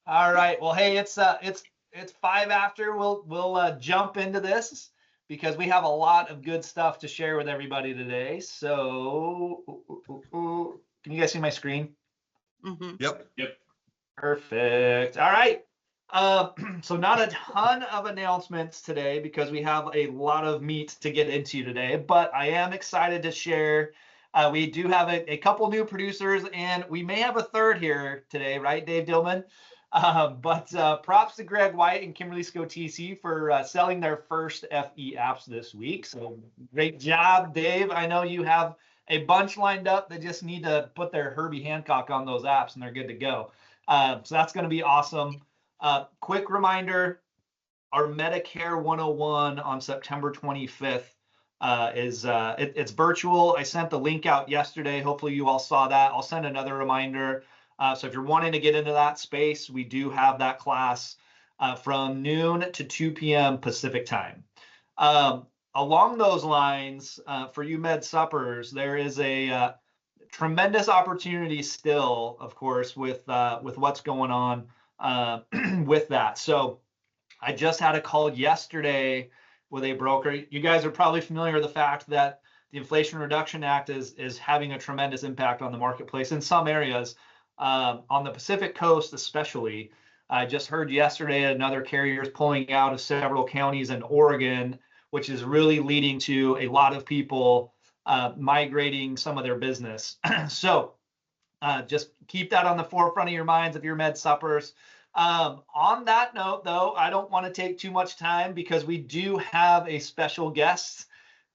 All right. Well, hey, it's 5 after. We'll jump into this because we have a lot of good stuff to share with everybody today. So, can you guys see my screen? Mm-hmm. Yep. Perfect. All right. So not a ton of announcements today because we have a lot of meat to get into today, but I am excited to share. We do have a couple new producers, and we may have a third here today, right, Dave Dillman? But props to Greg White and Kimberly Scotisi for selling their first FE apps this week. So great job, Dave. I know you have a bunch lined up that just need to put their Herbie Hancock on those apps, and they're good to go. So that's going to be awesome. Quick reminder, our Medicare 101 on September 25th it's virtual. I sent the link out yesterday. Hopefully you all saw that. I'll send another reminder. So if you're wanting to get into that space, we do have that class from noon to 2 p.m. Pacific time. Along those lines, for you med suppers, there is a tremendous opportunity still, of course, with what's going on with that. So I just had a call yesterday with a broker. You guys are probably familiar with the fact that the Inflation Reduction Act is having a tremendous impact on the marketplace in some areas, on the Pacific Coast especially. I just heard yesterday another carrier is pulling out of several counties in Oregon, which is really leading to a lot of people migrating some of their business. So just keep that on the forefront of your minds if you're med suppers. On that note, though, I don't want to take too much time because we do have a special guest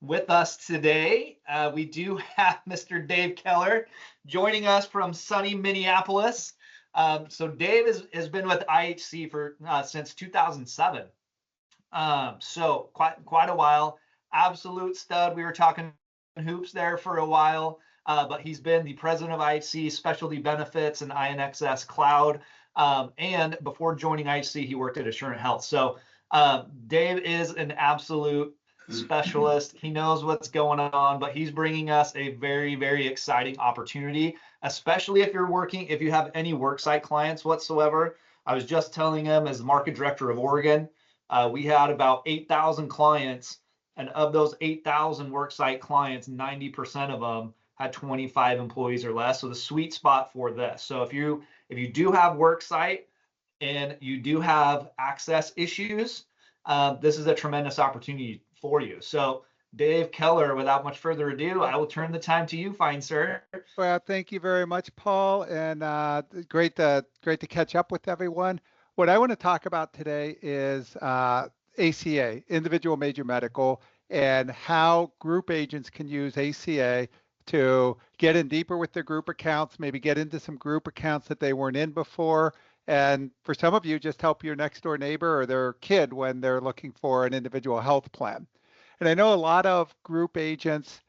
with us today. We do have Mr. Dave Keller joining us from sunny Minneapolis. So Dave has been with IHC for since 2007. So quite a while. Absolute stud. We were talking hoops there for a while, but he's been the president of IHC Specialty Benefits and INXS Cloud. And before joining IHC, he worked at Assurant Health. So Dave is an absolute specialist. He knows what's going on, but he's bringing us a very, very exciting opportunity, especially if you have any worksite clients whatsoever. I was just telling him, as the market director of Oregon, we had about 8,000 clients, and of those 8,000 worksite clients, 90% of them had 25 employees or less. So the sweet spot for this. So if you do have worksite and you do have access issues, this is a tremendous opportunity for you. So Dave Keller, without much further ado, I will turn the time to you, fine sir. Well, thank you very much, Paul, and great to catch up with everyone. What I want to talk about today is ACA, Individual Major Medical, and how group agents can use ACA to get in deeper with their group accounts, maybe get into some group accounts that they weren't in before. And for some of you, just help your next door neighbor or their kid when they're looking for an individual health plan. And I know a lot of group agents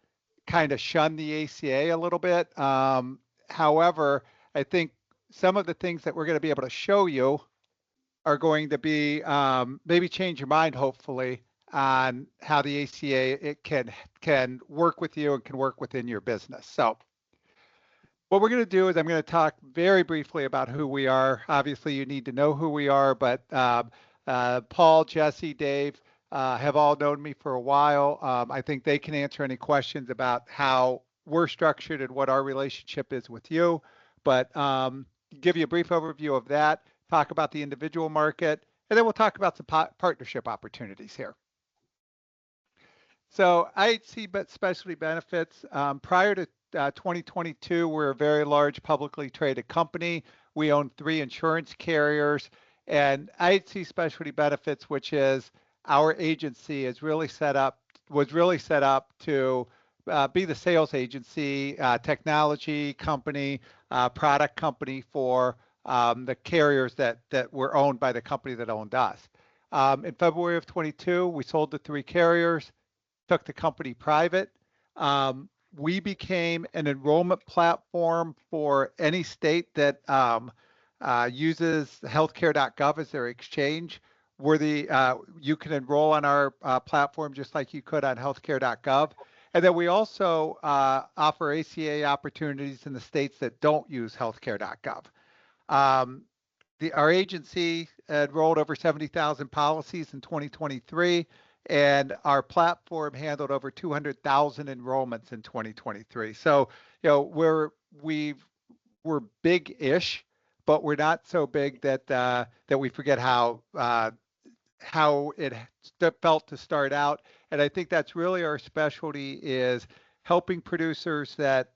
kind of shun the ACA a little bit. However, I think some of the things that we're going to be able to show you are going to be maybe change your mind, hopefully, on how the ACA can work with you and can work within your business. So what we're going to do is I'm going to talk very briefly about who we are. Obviously, you need to know who we are, but Paul, Jesse, Dave have all known me for a while. I think they can answer any questions about how we're structured and what our relationship is with you. But give you a brief overview of that, talk about the individual market, and then we'll talk about some partnership opportunities here. So IHC Specialty Benefits, prior to 2022, we're a very large publicly traded company. We own 3 insurance carriers, and IHC Specialty Benefits, which is our agency, was really set up to be the sales agency, technology company, product company for the carriers that were owned by the company that owned us. In February of 22, we sold the 3 carriers, took the company private. We became an enrollment platform for any state that uses healthcare.gov as their exchange. You can enroll on our platform just like you could on healthcare.gov. And then we also offer ACA opportunities in the states that don't use healthcare.gov. Um, our agency enrolled over 70,000 policies in 2023, and our platform handled over 200,000 enrollments in 2023. So, we're big-ish, but we're not so big that we forget how it felt to start out. And I think that's really our specialty, is helping producers that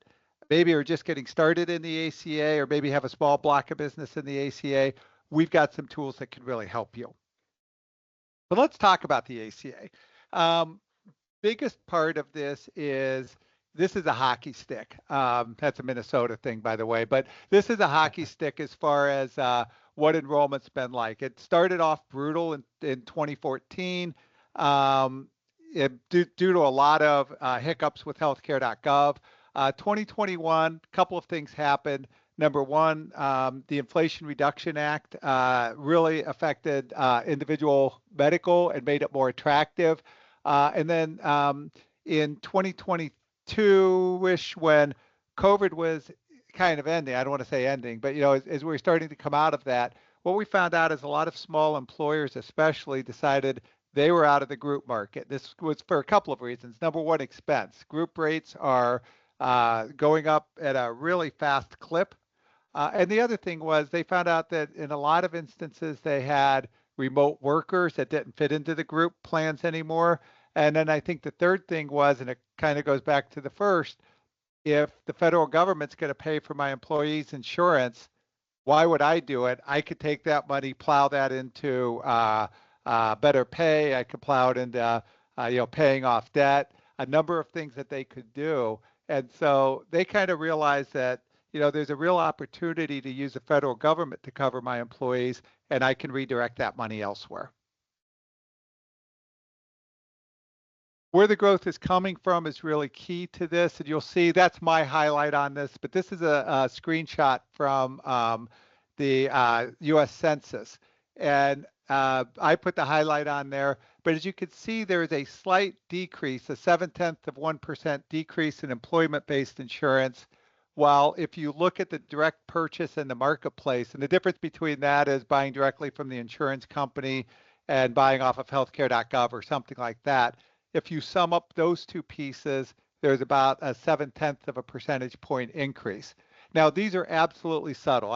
maybe are just getting started in the ACA or maybe have a small block of business in the ACA. We've got some tools that can really help you. But let's talk about the ACA. Biggest part of this is a hockey stick. That's a Minnesota thing, by the way, but this is a hockey stick as far as what enrollment's been like. It started off brutal in 2014, due to a lot of hiccups with healthcare.gov. 2021, a couple of things happened. Number one, the Inflation Reduction Act really affected individual medical and made it more attractive. And then in 2022-ish, when COVID was kind of ending, I don't want to say ending, but as we were starting to come out of that, what we found out is a lot of small employers especially decided they were out of the group market. This was for a couple of reasons. Number one, expense. Group rates are going up at a really fast clip. And the other thing was they found out that in a lot of instances they had remote workers that didn't fit into the group plans anymore. And then I think the third thing was, and it kind of goes back to the first, if the federal government's going to pay for my employees' insurance, why would I do it? I could take that money, plow that into better pay. I could plow it into paying off debt, a number of things that they could do. And so they kind of realized that there's a real opportunity to use the federal government to cover my employees, and I can redirect that money elsewhere. Where the growth is coming from is really key to this, and you'll see that's my highlight on this, but this is a screenshot from the US Census. And I put the highlight on there, but as you can see, there is a slight decrease, a 0.7% decrease in employment-based insurance. While if you look at the direct purchase in the marketplace, and the difference between that is buying directly from the insurance company and buying off of healthcare.gov or something like that, if you sum up those two pieces, there's about a 0.7 percentage point increase. Now, these are absolutely subtle.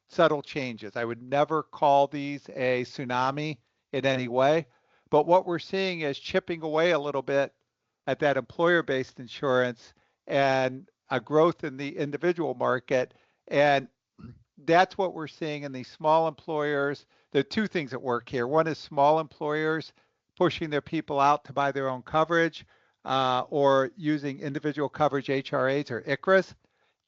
Subtle changes. I would never call these a tsunami in any way, but what we're seeing is chipping away a little bit at that employer-based insurance and a growth in the individual market. And that's what we're seeing in these small employers. There are two things at work here. One is small employers pushing their people out to buy their own coverage or using individual coverage HRAs or ICRAs.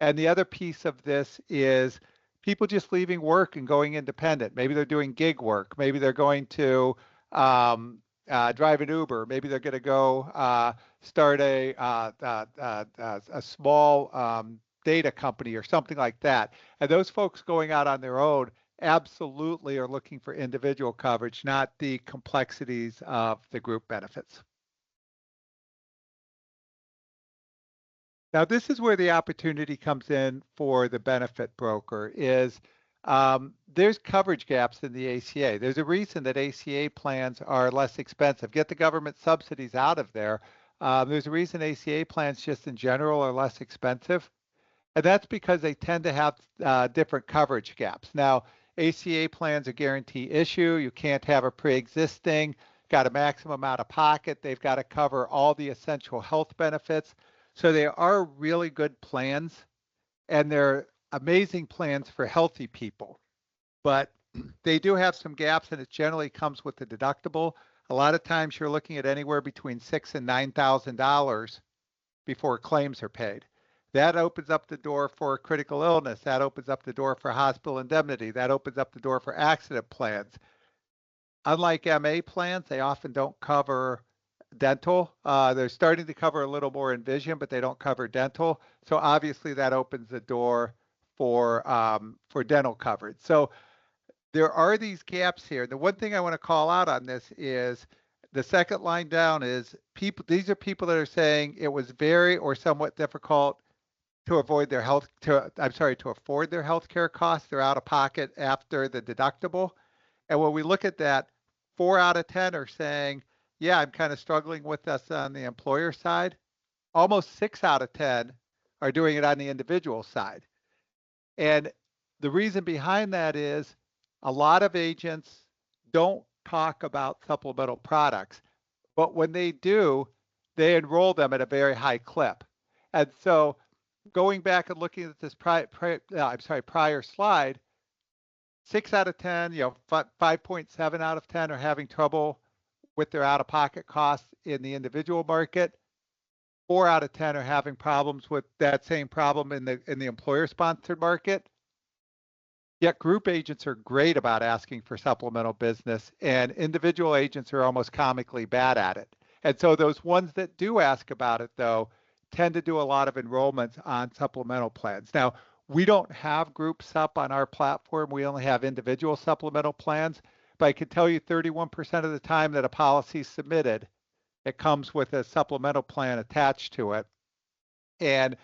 And the other piece of this is people just leaving work and going independent. Maybe they're doing gig work. Maybe they're going to drive an Uber. Maybe they're going to go start a small data company or something like that. And those folks going out on their own absolutely are looking for individual coverage, not the complexities of the group benefits. Now, this is where the opportunity comes in for the benefit broker is there's coverage gaps in the ACA. There's a reason that ACA plans are less expensive. Get the government subsidies out of there. There's a reason ACA plans just in general are less expensive. And that's because they tend to have different coverage gaps. Now, ACA plans are guarantee issue. You can't have a pre-existing, got a maximum out of pocket. They've got to cover all the essential health benefits. So they are really good plans, and they're amazing plans for healthy people. But they do have some gaps, and it generally comes with the deductible. A lot of times you're looking at anywhere between $6,000 and $9,000 before claims are paid. That opens up the door for critical illness. That opens up the door for hospital indemnity. That opens up the door for accident plans. Unlike MA plans, they often don't cover dental. They're starting to cover a little more in vision, but they don't cover dental. So obviously that opens the door for dental coverage. So there are these gaps here. The one thing I want to call out on this is the second line down is people. These are people that are saying it was very or somewhat difficult to avoid their to afford their health care costs. They're out of pocket after the deductible. And when we look at that, 4 out of 10 are saying, yeah, I'm kind of struggling with this on the employer side. Almost 6 out of 10 are doing it on the individual side. And the reason behind that is a lot of agents don't talk about supplemental products, but when they do, they enroll them at a very high clip. And so going back and looking at this prior slide, 6 out of 10, 5.7 out of 10 are having trouble with their out-of-pocket costs in the individual market. 4 out of 10 are having problems with that same problem in the employer-sponsored market. Yet group agents are great about asking for supplemental business, and individual agents are almost comically bad at it. And so those ones that do ask about it, though, tend to do a lot of enrollments on supplemental plans. Now, we don't have group sup on our platform. We only have individual supplemental plans. But I can tell you 31% of the time that a policy is submitted, it comes with a supplemental plan attached to it. And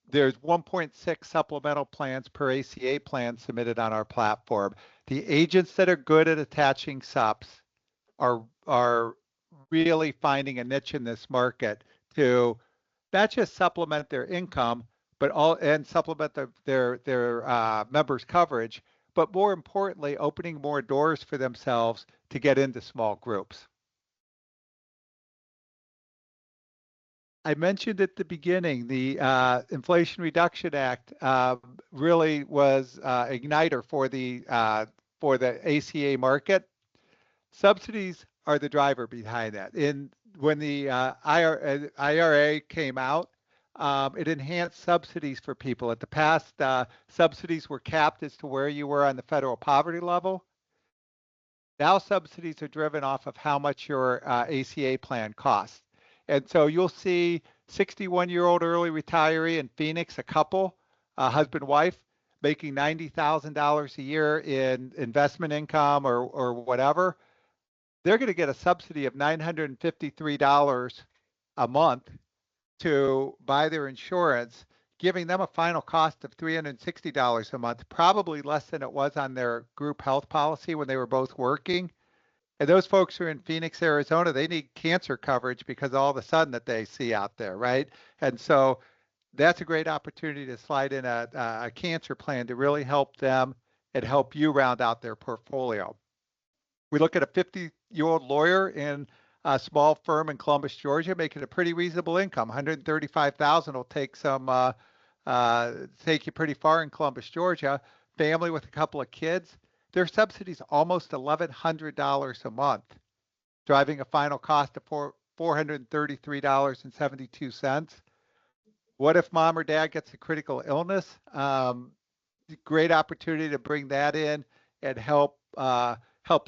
there's 1.6 supplemental plans per ACA plan submitted on our platform. The agents that are good at attaching SUPs are really finding a niche in this market to not just supplement their income, but and supplement their members' coverage, but more importantly, opening more doors for themselves to get into small groups. I mentioned at the beginning, the Inflation Reduction Act really was igniter for the ACA market. Subsidies are the driver behind that. When the IRA came out, it enhanced subsidies for people. At the past, subsidies were capped as to where you were on the federal poverty level. Now subsidies are driven off of how much your ACA plan costs. And so you'll see 61-year-old early retiree in Phoenix, a couple, husband, wife, making $90,000 a year in investment income or whatever. They're going to get a subsidy of $953 a month to buy their insurance, giving them a final cost of $360 a month, probably less than it was on their group health policy when they were both working. And those folks who are in Phoenix, Arizona, they need cancer coverage because of all the sun that they see out there, right? And so that's a great opportunity to slide in a cancer plan to really help them and help you round out their portfolio. We look at a 50-year-old lawyer in a small firm in Columbus, Georgia, making a pretty reasonable income. $135,000 will take you pretty far in Columbus, Georgia. Family with a couple of kids, their subsidy's almost $1,100 a month, driving a final cost of $433.72. What if mom or dad gets a critical illness? Great opportunity to bring that in and help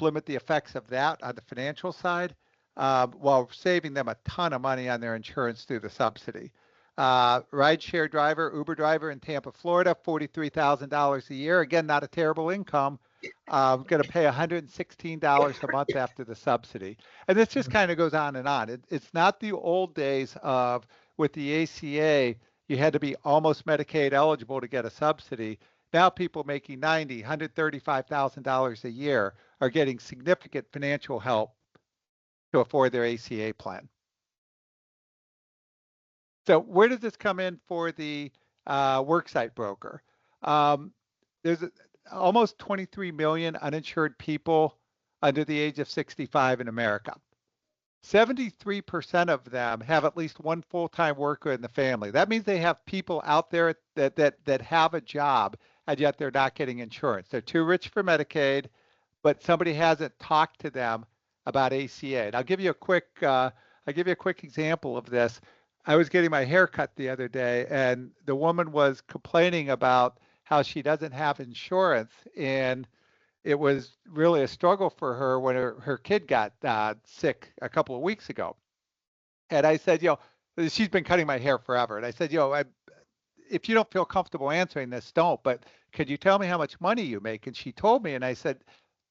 limit the effects of that on the financial side, while saving them a ton of money on their insurance through the subsidy. Rideshare driver, Uber driver in Tampa, Florida, $43,000 a year. Again, not a terrible income. Going to pay $116 a month after the subsidy. And this just kind of goes on and on. It's not the old days of with the ACA, you had to be almost Medicaid eligible to get a subsidy. Now people making $90,000, $135,000 a year are getting significant financial help to afford their ACA plan. So where does this come in for the worksite broker? There's almost 23 million uninsured people under the age of 65 in America. 73% of them have at least one full-time worker in the family. That means they have people out there that have a job, and yet they're not getting insurance. They're too rich for Medicaid, but somebody hasn't talked to them about ACA. And I'll give you a quick example of this. I was getting my hair cut the other day, and the woman was complaining about how she doesn't have insurance, and it was really a struggle for her when her kid got sick a couple of weeks ago. And I said, she's been cutting my hair forever. And I said, if you don't feel comfortable answering this, don't. But could you tell me how much money you make? And she told me, and I said,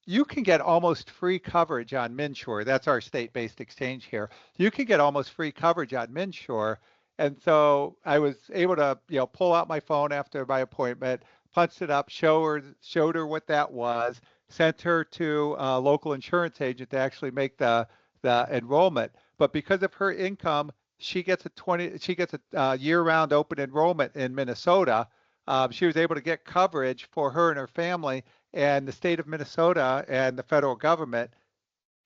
you can get almost free coverage on MinSure. That's our state-based exchange here. You can get almost free coverage on MinSure And so I was able to, pull out my phone after my appointment, punched it up, showed her what that was, sent her to a local insurance agent to actually make the enrollment. But because of her income, she gets a year-round open enrollment in Minnesota. She was able to get coverage for her and her family, and the state of Minnesota and the federal government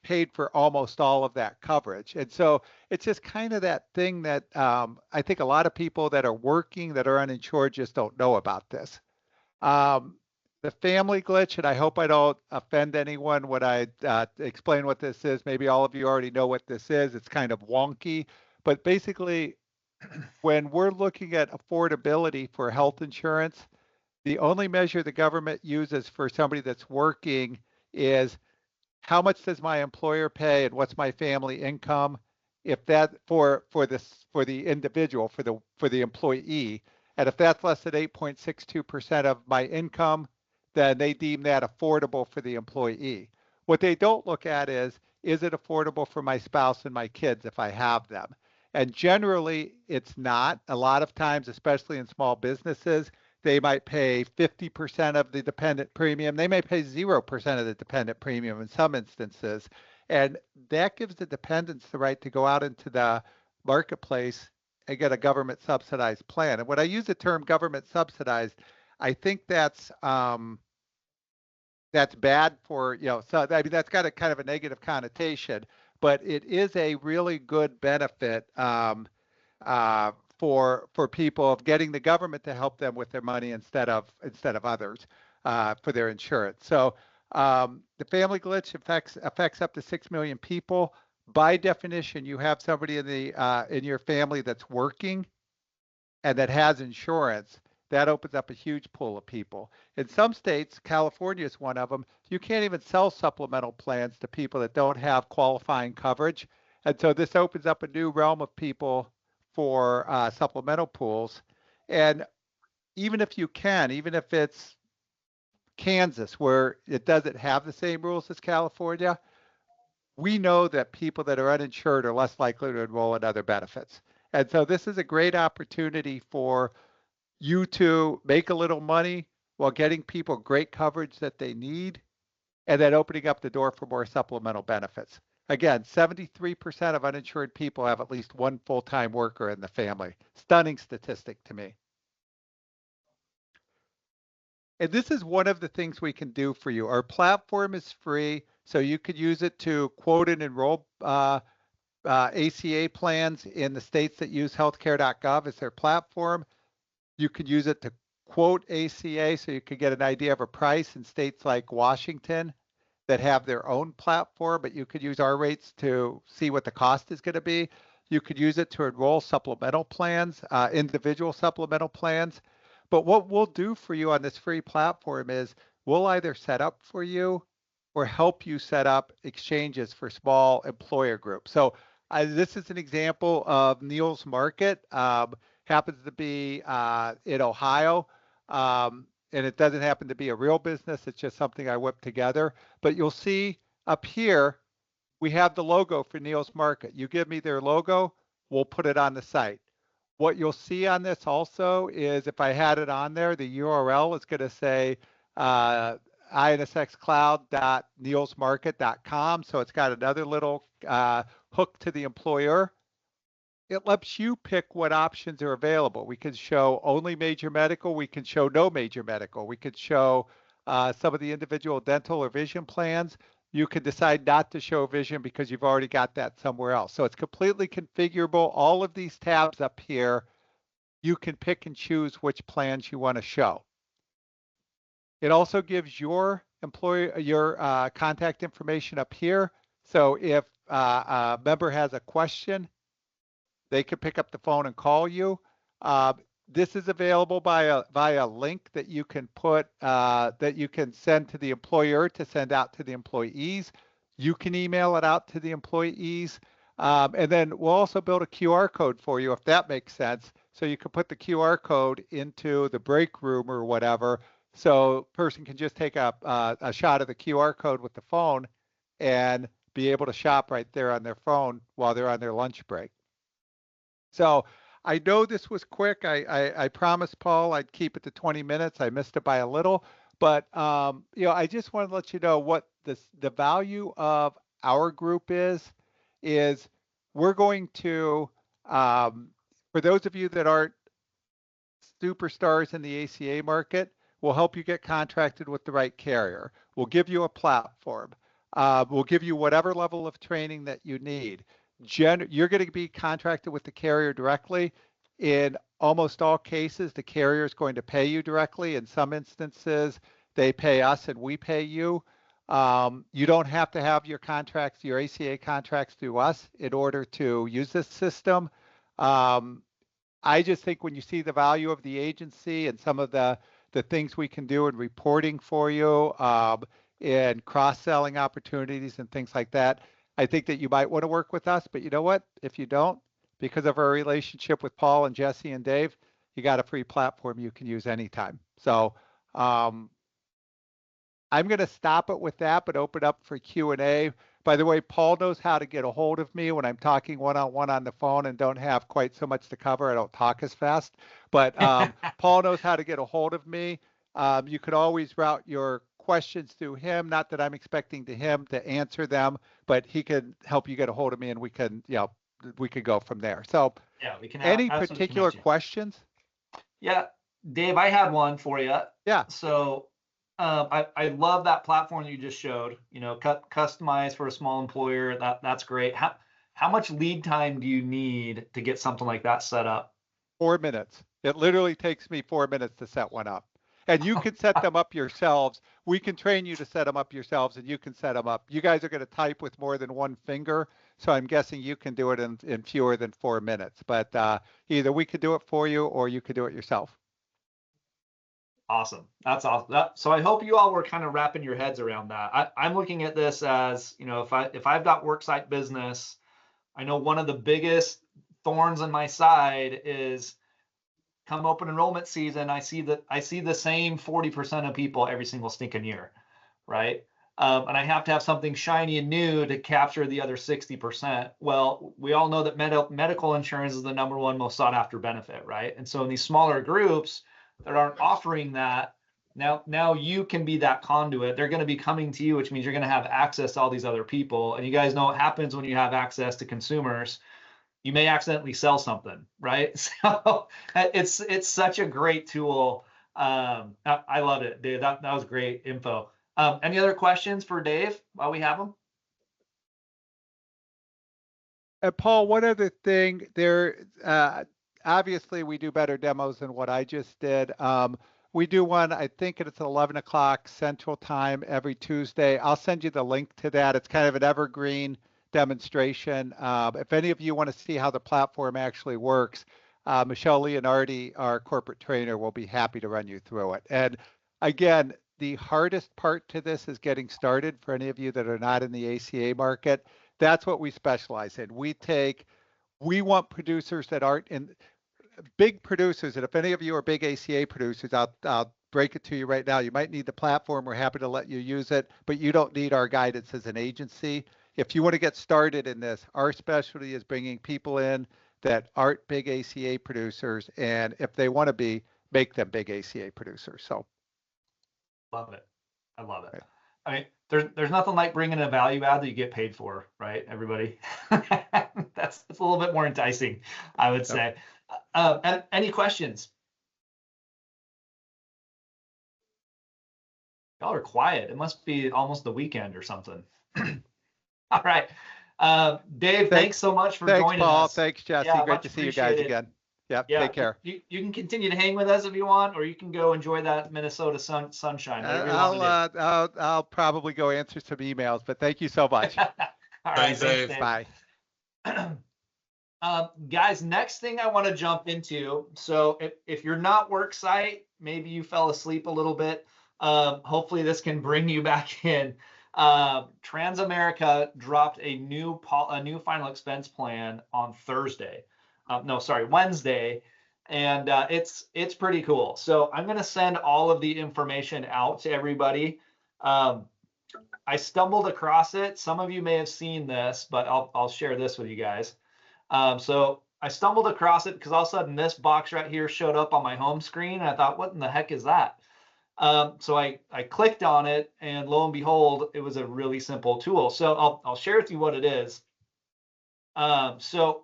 paid for almost all of that coverage. And so it's just kind of that thing that I think a lot of people that are working that are uninsured just don't know about this. Um, the family glitch, and I hope I don't offend anyone when I explain what this is. Maybe all of you already know what this is. It's kind of wonky, but basically, when we're looking at affordability for health insurance, the only measure the government uses for somebody that's working is how much does my employer pay and what's my family income. If that for the individual, for the employee, and if that's less than 8.62% of my income, then they deem that affordable for the employee. What they don't look at is it affordable for my spouse and my kids if I have them? And generally it's not. A lot of times, especially in small businesses, they might pay 50% of the dependent premium. They may pay 0% of the dependent premium in some instances. And that gives the dependents the right to go out into the marketplace and get a government subsidized plan. And when I use the term government subsidized, I think that's bad for, so I mean, that's got a kind of a negative connotation, but it is a really good benefit for people of getting the government to help them with their money instead of others for their insurance. So the family glitch affects up to 6 million people. By definition, you have somebody in your family that's working and that has insurance. That opens up a huge pool of people. In some states, California is one of them, you can't even sell supplemental plans to people that don't have qualifying coverage. And so this opens up a new realm of people for supplemental pools. And even if it's Kansas, where it doesn't have the same rules as California, we know that people that are uninsured are less likely to enroll in other benefits. And so this is a great opportunity for you to make a little money while getting people great coverage that they need, and then opening up the door for more supplemental benefits. Again, 73% of uninsured people have at least one full-time worker in the family. Stunning statistic to me. And this is one of the things we can do for you. Our platform is free, so you could use it to quote and enroll ACA plans in the states that use healthcare.gov as their platform. You could use it to quote ACA so you could get an idea of a price in states like Washington that have their own platform, but you could use our rates to see what the cost is going to be. You could use it to enroll supplemental plans, individual supplemental plans. But what we'll do for you on this free platform is we'll either set up for you or help you set up exchanges for small employer groups. So this is an example of Neil's Market. Happens to be in Ohio. And it doesn't happen to be a real business. It's just something I whipped together. But you'll see up here, we have the logo for Neil's Market. You give me their logo, we'll put it on the site. What you'll see on this also is if I had it on there, the URL is going to say insxcloud.neilsmarket.com. So it's got another little hook to the employer. It lets you pick what options are available. We can show only major medical. We can show no major medical. We could show some of the individual dental or vision plans. You could decide not to show vision because you've already got that somewhere else. So it's completely configurable. All of these tabs up here, you can pick and choose which plans you want to show. It also gives your employer your contact information up here. So if a member has a question, they can pick up the phone and call you. This is available via a link that you can send to the employer to send out to the employees. You can email it out to the employees. And then we'll also build a QR code for you if that makes sense. So you can put the QR code into the break room or whatever. So a person can just take a shot of the QR code with the phone and be able to shop right there on their phone while they're on their lunch break. So I know this was quick. I promised Paul I'd keep it to 20 minutes. I missed it by a little, but I just want to let you know what the value of our group is we're going to, for those of you that aren't superstars in the ACA market, we'll help you get contracted with the right carrier. We'll give you a platform. We'll give you whatever level of training that you need. You're going to be contracted with the carrier directly. In almost all cases, the carrier is going to pay you directly. In some instances, they pay us and we pay you. You don't have to have your contracts, your ACA contracts through us in order to use this system. I just think when you see the value of the agency and some of the things we can do in reporting for you, and cross-selling opportunities and things like that, I think that you might want to work with us. But you know what? If you don't, because of our relationship with Paul and Jesse and Dave, you got a free platform you can use anytime. So I'm going to stop it with that, but open up for Q&A. By the way, Paul knows how to get a hold of me when I'm talking one-on-one on the phone and don't have quite so much to cover. I don't talk as fast, but Paul knows how to get a hold of me. You could always route your questions through him. Not that I'm expecting him to answer them, but he can help you get a hold of me, and we can go from there. So, Yeah, we can any absolutely particular connect you. questions? Yeah, Dave, I had one for you. Yeah. So I love that platform you just showed. Customized for a small employer. That's great. How much lead time do you need to get something like that set up? 4 minutes. It literally takes me 4 minutes to set one up. And you can set them up yourselves. We can train you to set them up yourselves, and you can set them up. You guys are going to type with more than one finger, so I'm guessing you can do it in fewer than 4 minutes. But either we could do it for you, or you could do it yourself. Awesome. That's awesome. So I hope you all were kind of wrapping your heads around that. I'm looking at this as, if I've got worksite business, I know one of the biggest thorns in my side is come open enrollment season, I see the same 40% of people every single stinking year, right? And I have to have something shiny and new to capture the other 60%. Well, we all know that medical insurance is the number one most sought after benefit, right? And so in these smaller groups that aren't offering that, now you can be that conduit. They're going to be coming to you, which means you're going to have access to all these other people. And you guys know what happens when you have access to consumers. You may accidentally sell something, right? So it's such a great tool. I love it, Dave. That was great info. Any other questions for Dave while we have him? And Paul, one other thing there, obviously we do better demos than what I just did. We do one, I think it's 11 o'clock Central Time every Tuesday. I'll send you the link to that. It's kind of an evergreen demonstration. If any of you want to see how the platform actually works, Michelle Leonardi, our corporate trainer, will be happy to run you through it. And again, the hardest part to this is getting started for any of you that are not in the ACA market. That's what we specialize in. We want producers that aren't in big producers. And if any of you are big ACA producers, I'll break it to you right now. You might need the platform. We're happy to let you use it, but you don't need our guidance as an agency. If you want to get started in this, our specialty is bringing people in that aren't big ACA producers. And if they want to be, make them big ACA producers. So. Love it. I love it. Right. I mean, there's nothing like bringing a value add that you get paid for, right? Everybody. That's a little bit more enticing, I would say. And any questions? Y'all are quiet. It must be almost the weekend or something. All right. Dave, thanks so much for joining Paul. us. Thanks, Jesse. Yeah, Great to see you guys again. Yep. Yeah, Take care. you can continue to hang with us if you want, or you can go enjoy that Minnesota sunshine. Whatever you want to do. I'll probably go answer some emails, but thank you so much. All right, thanks, Dave. Bye. Guys, next thing I want to jump into. So if you're not worksite, maybe you fell asleep a little bit. Hopefully this can bring you back in. Transamerica dropped a new final expense plan on Wednesday, and it's pretty cool. So I'm going to send all of the information out to everybody. I stumbled across it. Some of you may have seen this, but I'll share this with you guys. So I stumbled across it because all of a sudden this box right here showed up on my home screen. And I thought, what in the heck is that? So I clicked on it, and lo and behold, it was a really simple tool. So I'll share with you what it is. So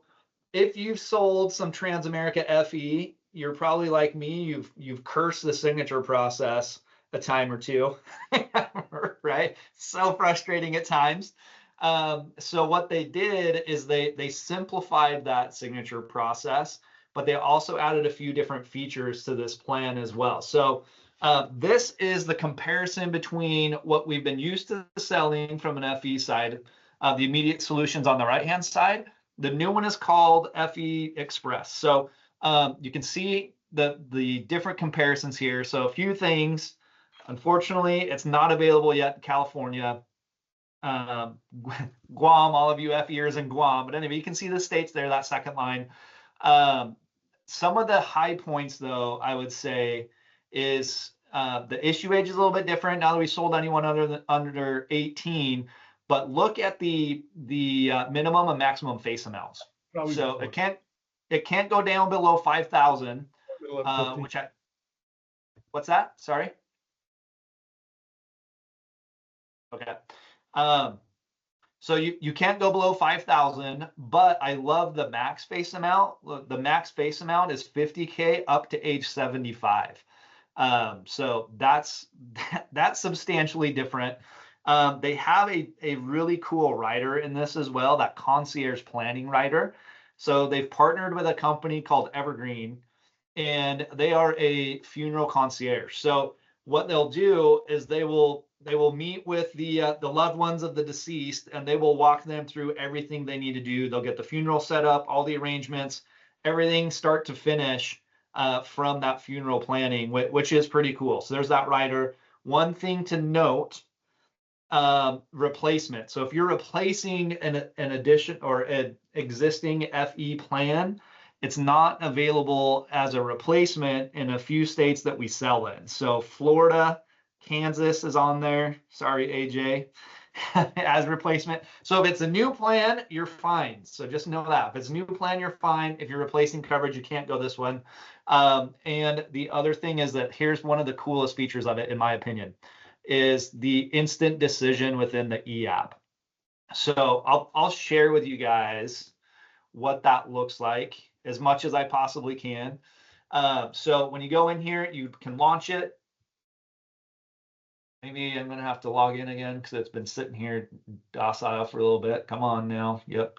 if you've sold some Transamerica FE, you're probably like me. You've cursed the signature process a time or two, right? So frustrating at times. So what they did is they simplified that signature process, but they also added a few different features to this plan as well. So this is the comparison between what we've been used to selling from an FE side, the immediate solutions on the right-hand side. The new one is called FE Express. So you can see the different comparisons here. So a few things. Unfortunately, it's not available yet in California. Guam, all of you FEers in Guam. But anyway, you can see the states there, that second line. Some of the high points, though, I would say, is the issue age is a little bit different now that we sold anyone under 18. But look at the minimum and maximum face amounts. Probably So before. it can't go down below 5,000. Middle of 50. What's that? Sorry. Okay. So you can't go below 5,000, but I love the max face amount. Look, the max face amount is 50K up to age 75. So that's substantially different. They have a really cool rider in this as well, that concierge planning rider. So they've partnered with a company called Evergreen, and they are a funeral concierge. So what they'll do is they will meet with the loved ones of the deceased, and they will walk them through everything they need to do. They'll get the funeral set up, all the arrangements, everything start to finish from that funeral planning, which is pretty cool. So there's that rider. One thing to note, replacement. So if you're replacing an addition or an existing FE plan, it's not available as a replacement in a few states that we sell in. So Florida, Kansas is on there. Sorry, AJ, as replacement. So if it's a new plan, you're fine. So just know that. If it's a new plan, you're fine. If you're replacing coverage, you can't go this one. And the other thing is that here's one of the coolest features of it, in my opinion, is the instant decision within the e-app. So I'll share with you guys what that looks like as much as I possibly can. So when you go in here, you can launch it. Maybe I'm gonna have to log in again because it's been sitting here docile for a little bit. Come on now. Yep.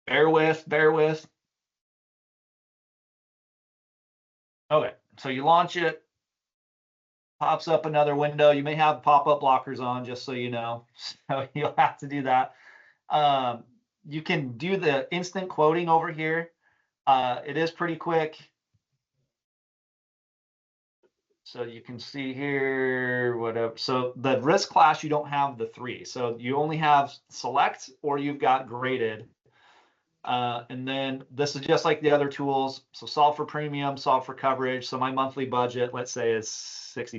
Bear with. Okay, so you launch it, pops up another window. You may have pop-up blockers on, just so you know. So you'll have to do that. You can do the instant quoting over here. It is pretty quick. So you can see here, whatever. So the risk class, you don't have the 3. So you only have select or you've got graded. And then this is just like the other tools. So solve for premium, solve for coverage. So my monthly budget, let's say, is $60.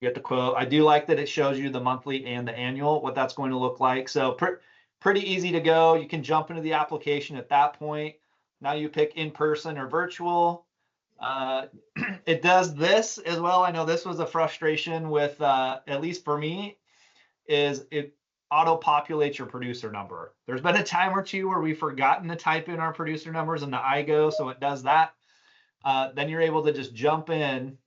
You get the quote. I do like that it shows you the monthly and the annual, what that's going to look like. So pretty easy to go. You can jump into the application at that point. Now you pick in person or virtual. It does this as well. I know this was a frustration with, at least for me, is it auto-populates your producer number. There's been a time or two where we've forgotten to type in our producer numbers in the iGo, so it does that. Then you're able to just jump in.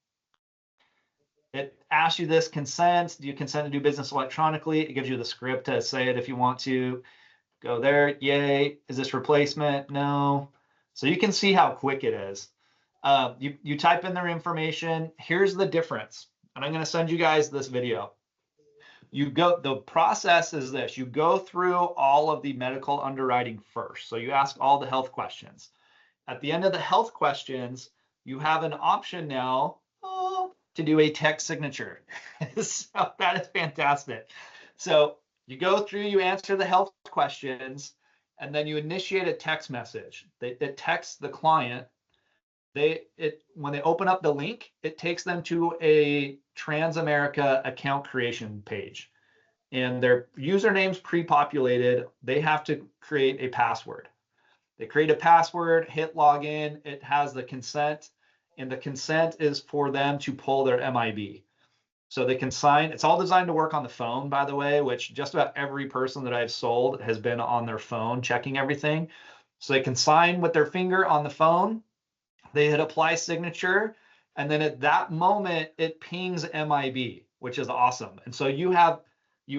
It asks you this consent. Do you consent to do business electronically? It gives you the script to say it if you want to. Go there. Yay. Is this replacement? No. So you can see how quick it is. You type in their information. Here's the difference. And I'm going to send you guys this video. The process is this. You go through all of the medical underwriting first. So you ask all the health questions. At the end of the health questions, you have an option now to do a text signature. So that is fantastic. So you go through, you answer the health questions, and then you initiate a text message. It texts the client. When they open up the link, it takes them to a Transamerica account creation page. and their username's pre-populated. They have to create a password. They create a password, hit login. It has the consent, and the consent is for them to pull their MIB. So they can sign. It's all designed to work on the phone, by the way, which just about every person that I've sold has been on their phone checking everything. So they can sign with their finger on the phone. They hit apply signature. And then at that moment, it pings MIB, which is awesome. And so you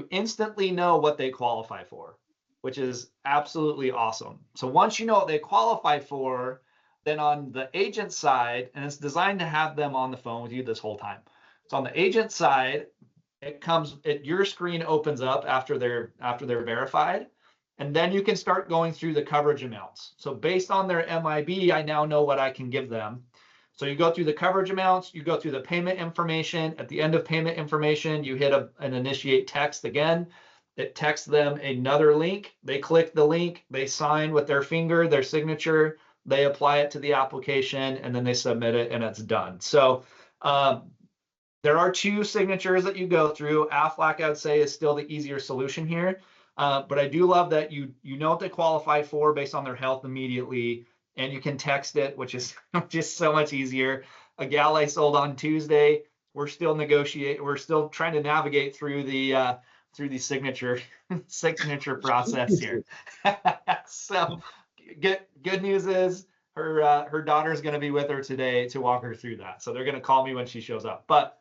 instantly know what they qualify for, which is absolutely awesome. So once you know what they qualify for, then on the agent side, and it's designed to have them on the phone with you this whole time. So on the agent side, your screen opens up after they're verified, and then you can start going through the coverage amounts. So based on their MIB, I now know what I can give them. So you go through the coverage amounts, you go through the payment information. At the end of payment information, you hit an initiate text again. It texts them another link. They click the link, they sign with their finger, their signature, they apply it to the application, and then they submit it, and it's done. So there are two signatures that you go through. Aflac, I would say, is still the easier solution here. But I do love that you know what they qualify for based on their health immediately, and you can text it, which is just so much easier. A gal I sold on Tuesday, we're still trying to navigate through the signature process here. So good news is her daughter's going to be with her today to walk her through that. So they're going to call me when she shows up. But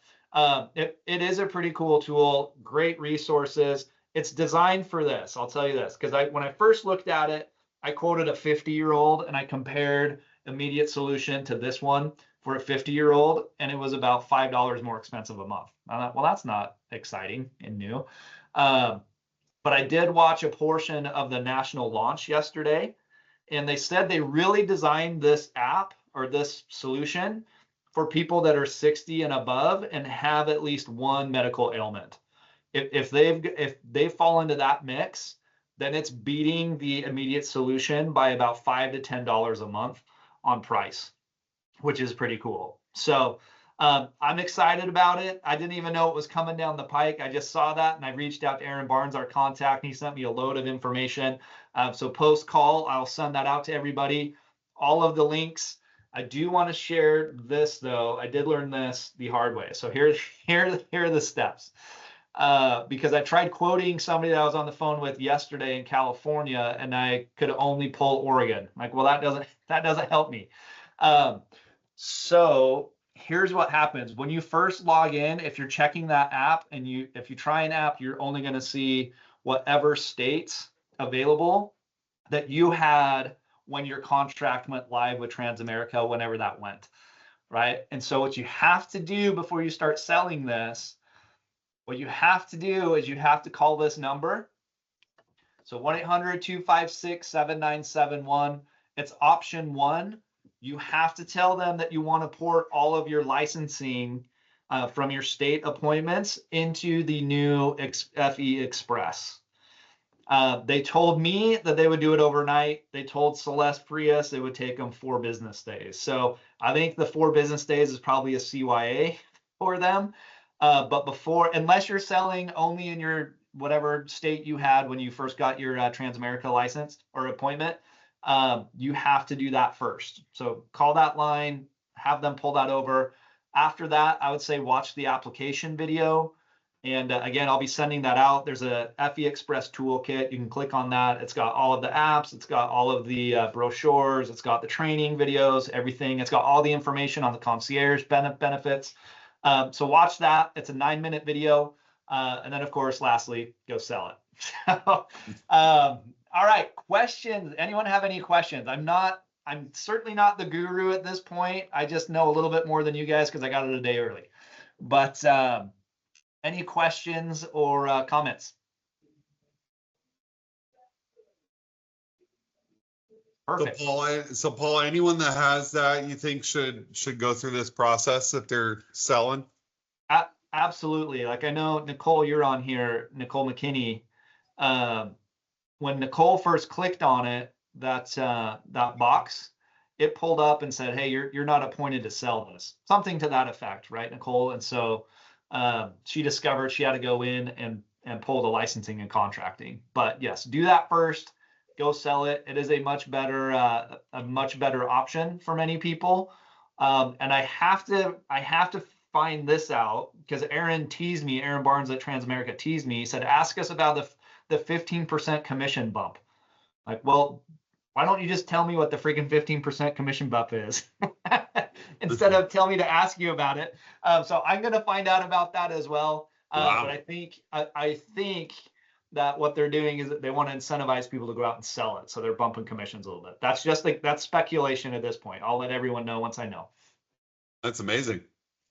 it is a pretty cool tool, great resources. It's designed for this. I'll tell you this, because when I first looked at it, I quoted a 50-year-old and I compared immediate solution to this one for a 50-year-old, and it was about $5 more expensive a month. I thought, well, that's not exciting and new. But I did watch a portion of the national launch yesterday, and they said they really designed this app or this solution for people that are 60 and above and have at least one medical ailment. If they fall into that mix, then it's beating the immediate solution by about $5 to $10 a month on price, which is pretty cool. So I'm excited about it. I didn't even know it was coming down the pike. I just saw that, and I reached out to Aaron Barnes, our contact, and he sent me a load of information. So post call, I'll send that out to everybody. All of the links. I do want to share this, though. I did learn this the hard way. So here are the steps. Because I tried quoting somebody that I was on the phone with yesterday in California, and I could only pull Oregon. Like, well, that doesn't help me. So here's what happens when you first log in. If you're checking that app, and if you try an app, you're only going to see whatever states available that you had when your contract went live with Transamerica, whenever that went, right? And so what you have to do before you start selling this, what you have to do is you have to call this number. So 1-800-256-7971. It's option 1. You have to tell them that you want to port all of your licensing from your state appointments into the new FE Express. They told me that they would do it overnight. They told Celeste Frias it would take them 4 business days. So I think the 4 business days is probably a CYA for them. But unless you're selling only in your whatever state you had when you first got your Transamerica license or appointment, you have to do that first. So call that line, have them pull that over. After that, I would say watch the application video. And again, I'll be sending that out. There's a FE Express toolkit. You can click on that. It's got all of the apps. It's got all of the brochures. It's got the training videos, everything. It's got all the information on the concierge benefits. So watch that. It's a 9-minute video. And then, of course, lastly, go sell it. So, all right, questions. Anyone have any questions? I'm certainly not the guru at this point. I just know a little bit more than you guys because I got it a day early. But any questions or comments? Perfect. So Paul, anyone that has that you think should go through this process if they're selling? Absolutely. Like, I know Nicole, you're on here, Nicole McKinney. When Nicole first clicked on it, that box, it pulled up and said, "Hey, you're not appointed to sell this," something to that effect, right, Nicole? And so she discovered she had to go in and and pull the licensing and contracting. But yes, do that first. Go sell it. It is a much better option for many people. And I have to find this out because Aaron Barnes at Transamerica teased me. He said, ask us about the 15% commission bump. Like, well, why don't you just tell me what the freaking 15% commission bump is instead of tell me to ask you about it? So I'm going to find out about that as well. Wow. But I think that what they're doing is that they want to incentivize people to go out and sell it. So they're bumping commissions a little bit. That's just like, that's speculation at this point. I'll let everyone know once I know. That's amazing.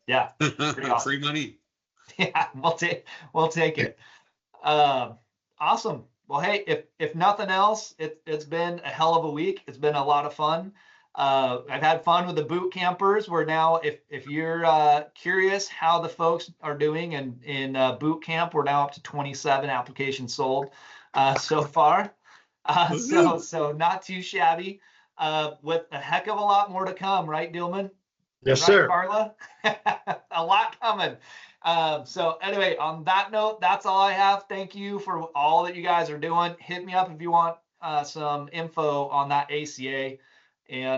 Yeah. Pretty awesome. Free money. Yeah, we'll take it. Awesome. Well, hey, if nothing else, it's been a hell of a week. It's been a lot of fun. I've had fun with the boot campers. We're now, if you're curious how the folks are doing in boot camp, we're now up to 27 applications sold so far. So not too shabby. With a heck of a lot more to come, right, Dillman? Yes, right, sir. Carla? A lot coming. So anyway, on that note, that's all I have. Thank you for all that you guys are doing. Hit me up if you want some info on that ACA. And